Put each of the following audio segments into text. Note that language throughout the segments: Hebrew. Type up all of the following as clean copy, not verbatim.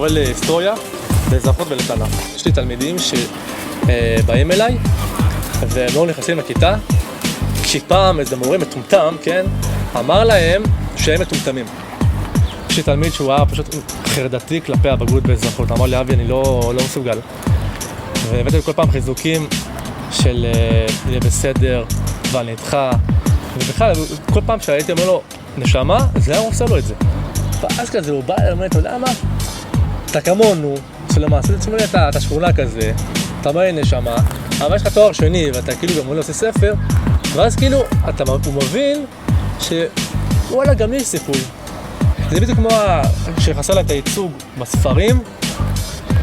מורה להיסטוריה, לאזרחות ולתנ"ך. יש לי תלמידים שבאים אליי והם לא נכנסים לכיתה, כי פעם איזה מורה מטומטם, כן, אמר להם שהם מטומטמים. יש לי תלמיד שהוא היה פשוט חרדתי כלפי הבגרות באזרחות. אמר לי, אבי, אני לא מסוגל. והבאתי כל פעם חיזוקים של יהיה בסדר ואני איתך. ובכלל, כל פעם שהייתי אומר לו, נשמה, זה היה עושה לו את זה. ואז כזה הוא בא אליי, אומר לי, אתה יודע מה? אתה כמונו, שלמעשה, תשמע לי את השכונה כזה, אתה אומר לי נשמה, אבל יש לך תואר שני ואתה כאילו גם עושה ספר, ואז כאילו הוא מבין שוואלה, גם לי יש סיכוי. זה בדיוק כמו שחסר להם את הייצוג בספרים,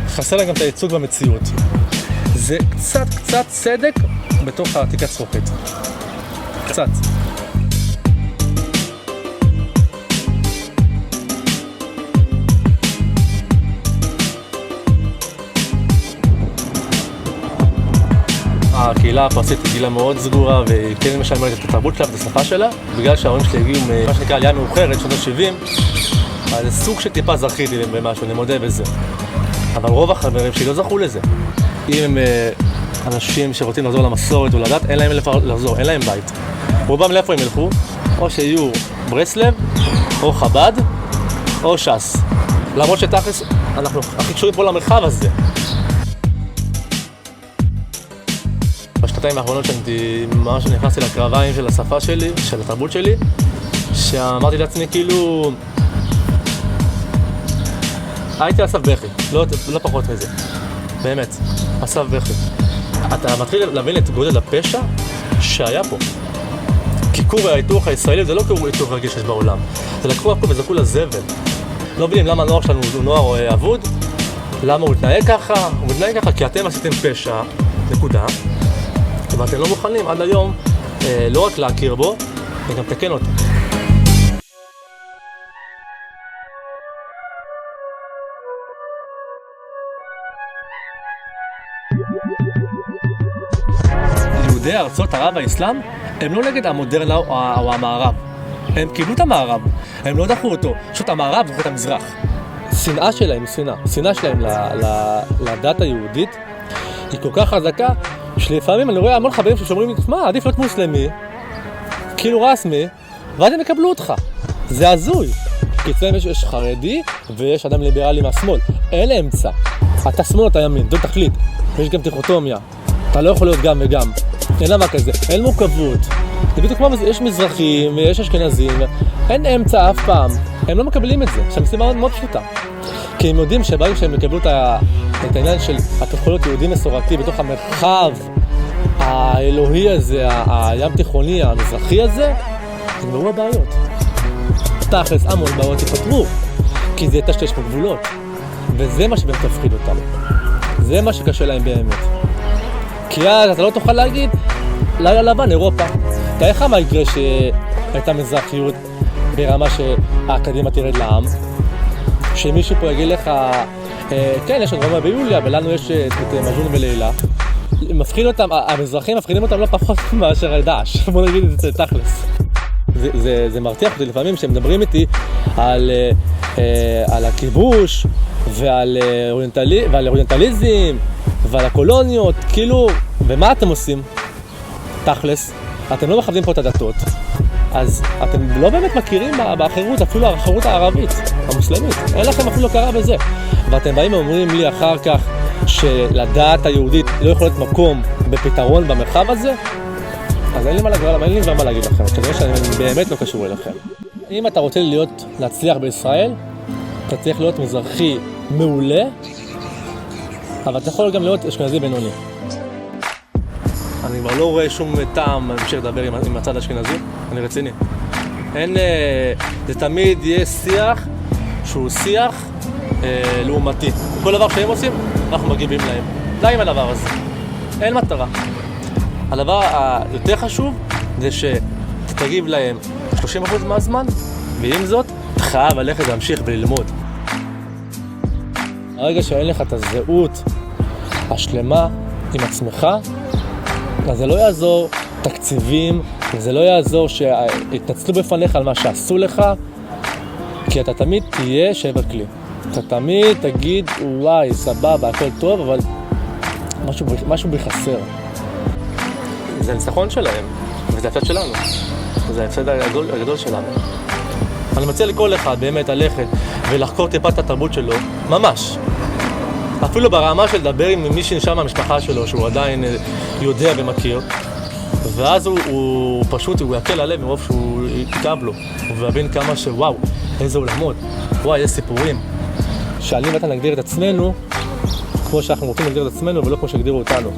חסר להם גם את הייצוג במציאות. זה קצת צדק בתוך העתיקת זכוכית. קצת. הקהילה הפרסית היא קהילה מאוד סגורה, והיא כן משלמת את התרבות שלה ואת השפה שלה. בגלל שההורים שלי הגיעו מה שנקרא עלייה מאוחרת, שנות ה-70, אז זה סוג של טיפה זכיתי להם במשהו, אני מודה בזה. אבל רוב החברים שלי לא זכו לזה. אם הם אנשים שרוצים לחזור למסורת ולדת, אין להם איפה לחזור, אין להם בית. רובם לאיפה הם ילכו? או שיהיו ברסלב, או חב"ד, או ש"ס. למרות שתכלס, אנחנו הכי קשורים פה למרחב הזה. בשנתיים האחרונות שאני ממש נכנסתי לקרביים של השפה שלי, של התרבות שלי, שאמרתי לעצמי כאילו הייתי על סף בכי, לא פחות מזה, באמת, על סף בכי. אתה מתחיל להבין את גודל הפשע שהיה פה. כי כור ההיתוך הישראלי זה לא כור ההיתוך רגיל שיש בעולם, זה לקחו הכל וזרקו לזבל. לא מבינים למה הנוער שלנו הוא נוער אבוד, למה הוא מתנהג ככה, הוא מתנהג ככה כי אתם עשיתם פשע, נקודה. ואתם לא מוכנים עד היום לא רק להכיר בו, וגם תקן אותו. יהודי ארצות ערב והאסלאם הם לא נגד המודרנה או המערב. הם קיבלו את המערב, הם לא דחו אותו, פשוט המערב דחו את המזרח. שנאה שלהם לדת היהודית היא כל כך חזקה, שלפעמים אני רואה המון חברים שאומרים לי, מה, עדיף להיות מוסלמי, כאילו רסמי, ואז הם יקבלו אותך. זה הזוי. כי אצלם יש חרדי ויש אדם ליברלי מהשמאל. אין אמצע. אתה שמאל, אתה ימין, זו תכלית. ויש גם דיכוטומיה. אתה לא יכול להיות גם וגם. אין למה כזה, אין מורכבות. זה בדיוק כמו, יש מזרחים ויש אשכנזים, אין אמצע אף פעם. הם לא מקבלים את זה, שהמשימה מאוד פשוטה. כי הם יודעים שברגע שהם יקבלו את העניין של התוכלות יהודי מסורתי בתוך המרחב האלוהי הזה, הים תיכוני, המזרחי הזה, נגמרו הבעיות. תכלס, המון בעיות יפתרו, כי זה יטשטש בגבולות. וזה מה שבאמת תפחיד אותם. זה מה שקשה להם באמת. כי אז אתה לא תוכל להגיד, לילה לבן, אירופה. תראה לך מה יקרה שהייתה מזרחיות ברמה שהאקדמיה תרד לעם, שמישהו פה יגיד לך, כן, יש עוד רומא ביוליה, ולנו יש את מג'ון ולילה. מפחיד אותם, המזרחים מפחידים אותם לא פחות מאשר דאעש. בוא נגיד את זה תכלס. זה מרתיח אותי לפעמים שהם מדברים איתי על הכיבוש ועל אוריינטליזם ועל הקולוניות, כאילו, ומה אתם עושים? תכלס, אתם לא מכבדים פה את הדתות, אז אתם לא באמת מכירים באחרות, אפילו האחרות הערבית, המוסלמית. אין לכם אפילו הכרה בזה. ואתם באים ואומרים לי אחר כך שלדעת היהודית לא יכול להיות מקום בפתרון במרחב הזה, אז אין לי מה להגיד לכם, כנראה שאני באמת לא קשור אליכם. אם אתה רוצה להצליח בישראל, אתה צריך להיות מזרחי מעולה, אבל אתה יכול גם להיות אשכנזי בינוני. אני כבר לא רואה שום טעם להמשיך לדבר עם הצד האשכנזי, אני רציני. זה תמיד יהיה שיח שהוא שיח לעומתי. כל דבר שהם עושים, אנחנו מגיבים להם. די עם הדבר הזה. אין מטרה. הדבר היותר חשוב זה שתגיב להם 30% מהזמן, ועם זאת, אתה חייב ללכת להמשיך וללמוד. הרגע שאין לך את הזהות השלמה עם עצמך, אז זה לא יעזור תקציבים, זה לא יעזור שיתנצלו בפניך על מה שעשו לך, כי אתה תמיד תהיה שבר כלי. אתה תמיד תגיד, וואי, סבבה, הכל טוב, אבל משהו בי חסר. זה הניצחון שלהם, וזה ההפסד שלנו. זה ההפסד הגדול שלנו. אני מציע לכל אחד באמת ללכת ולחקור טיפה את התרבות שלו, ממש. אפילו ברמה של לדבר עם מי שנשאר מהמשפחה שלו, שהוא עדיין יודע ומכיר, ואז הוא פשוט, הוא יקל עליהם מרוב שהוא יכתב לו, ויבין כמה שוואו, איזה עולמות, וואי, איזה סיפורים. שעלים ואתה נגדיר את עצמנו כמו שאנחנו רוצים להגדיר את עצמנו ולא כמו שהגדירו אותנו.